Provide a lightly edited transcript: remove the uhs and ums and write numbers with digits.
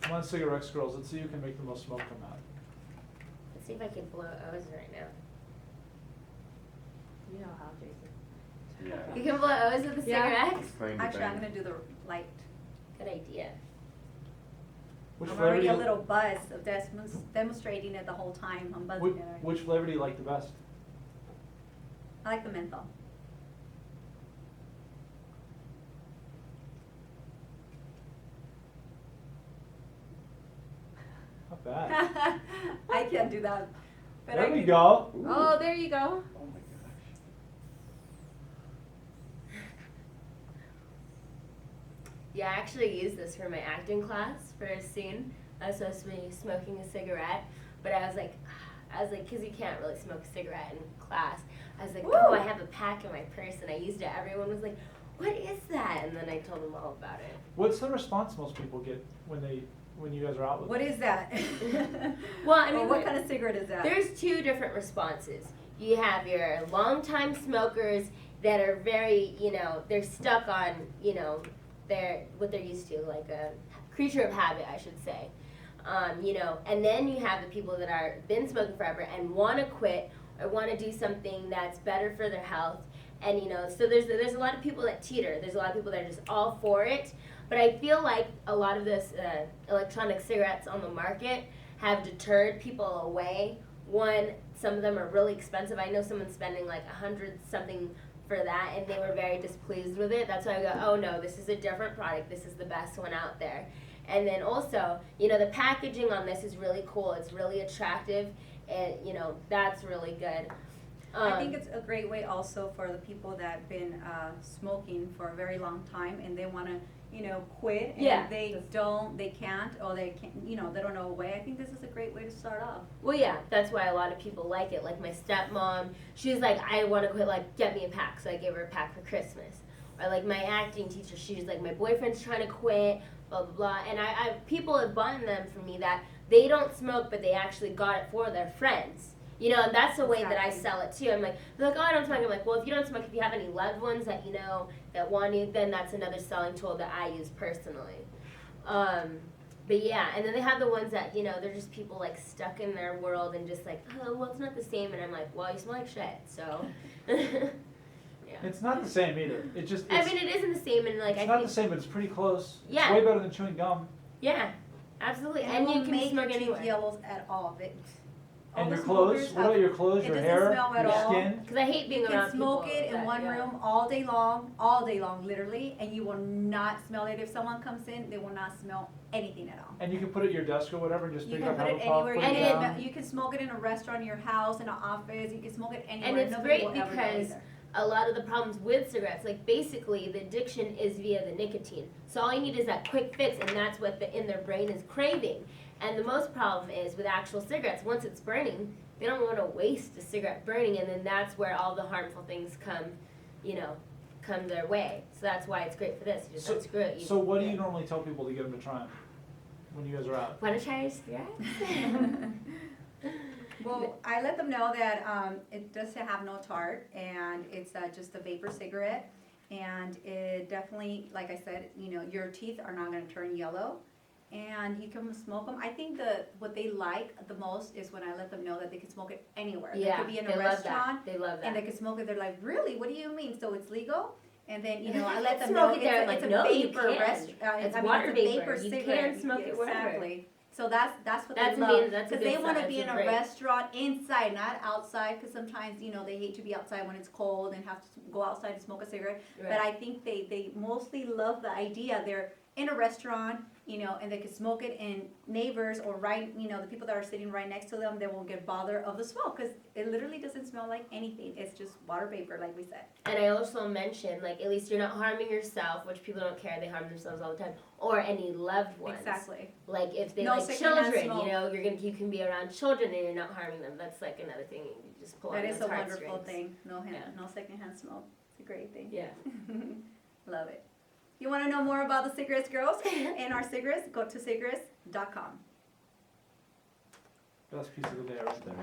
Come on, Cigirex girls, let's see who can make the most smoke come out. Let's see if I can blow O's right now. You know how, Jason. Yeah. You can blow O's with the Yeah. Cigirex? Claim to Actually, I'm fame. gonna do the light. Good idea. Which I'm flavor already do a you, little buzz of demonstrating it the whole time. I'm buzzing it already. which flavor do you like the best? I like the menthol. Not bad. I can't do that. But There I we can- go. Oh, there you go. Oh my gosh. Yeah, I actually used this for my acting class for a scene. I was supposed to be smoking a cigarette, but I was like, because you can't really smoke a cigarette in class. I was like, oh, I have a pack in my purse, and I used it. Everyone was like, what is that? And then I told them all about it. What's the response most people get when you guys are out with What them? is that? Well, I Or mean, what kind of cigarette is that? There's two different responses. You have your longtime smokers that are very, they're stuck on, what they're used to, like a creature of habit, I should say. And then you have the people that are been smoking forever and want to quit or want to do something that's better for their health. And so there's a lot of people that teeter. There's a lot of people that are just all for it. But I feel like a lot of this electronic cigarettes on the market have deterred people away. One, some of them are really expensive. I know someone spending like $100-something for that, and they were very displeased with it. That's why I go, oh no, this is a different product. This is the best one out there. And then also, the packaging on this is really cool. It's really attractive, and that's really good. I think it's a great way also for the people that have been smoking for a very long time and they want to, quit and Yeah. they can't, or they can't, they don't know a way. I think this is a great way to start off. Well, yeah, that's why a lot of people like it. Like my stepmom, she was like, I want to quit, like, get me a pack. So I gave her a pack for Christmas. Or like my acting teacher, she's like, my boyfriend's trying to quit, blah, blah, blah. And people have bought them for me that they don't smoke, but they actually got it for their friends. And that's the way that I sell it too. I'm like, they're like, oh, I don't smoke. I'm like, well, if you don't smoke, if you have any loved ones that that want you, then that's another selling tool that I use personally. But yeah, and then they have the ones that, they're just people like stuck in their world and just like, oh, well, it's not the same. And I'm like, well, you smell like shit, so. Yeah. It's not the same either. It isn't the same, and like it's I not think, the same, but it's pretty close. Yeah. It's way better than chewing gum. yeah, absolutely, And, and it you won't can make smoke your teeth anywhere. yellows at all. All And the your clothes? smokers What about have- your clothes, it your doesn't hair, smell at your all. skin? Because I hate being You around can smoke people it in that- one yeah. room all day long, literally, and you will not smell it. If someone comes in, they will not smell anything at all. And you can put it at your desk or whatever and just You pick can up, put have it a puff, anywhere. put You it And down. you can smoke it in a restaurant, in your house, in an office. You can smoke it anywhere. And it's Nobody great will ever know because either. a lot of the problems with cigarettes, like basically the addiction is via the nicotine. So all you need is that quick fix, and that's what in their brain is craving. And the most problem is with actual cigarettes, once it's burning, they don't want to waste a cigarette burning, and then that's where all the harmful things come their way. So that's why it's great for this. You just unscrew it. So what do you normally tell people to get them to try them when you guys are out? Want to try your cigarettes? Well, I let them know that it does have no tart, and it's just a vapor cigarette. And it definitely, like I said, your teeth are not going to turn yellow. And you can smoke them. I think what they like the most is when I let them know that they can smoke it anywhere. Yeah, they could be in they a love restaurant, that. They love that. and they can smoke it. They're like, really? What do you mean? So it's legal? And then I You let can them know smoke it there. it's Like, a no, you vapor can't. restaurant. It's water it's a vapor. vapor You cigarette. can smoke it wherever. Exactly. So that's what That's they love, that's a because good they want to sign. be in It's a great. restaurant inside, not outside. Because sometimes they hate to be outside when it's cold and have to go outside and smoke a cigarette. Right. But I think they mostly love the idea. They're in a restaurant, and they can smoke it, and neighbors or the people that are sitting right next to them, they won't get bothered of the smoke, because it literally doesn't smell like anything. It's just water vapor, like we said. And I also mentioned, like, at least you're not harming yourself, which people don't care, they harm themselves all the time, or any loved ones. Exactly. Like, if they No like secondhand children, smoke. you can be around children and you're not harming them. That's like another thing, you just pull on That is those a wonderful heartstrings. thing. No Yeah. secondhand smoke. It's a great thing. Yeah. Love it. You want to know more about the Cigarettes Girls and our cigarettes? Go to cigarettes.com. Best piece of the day right there.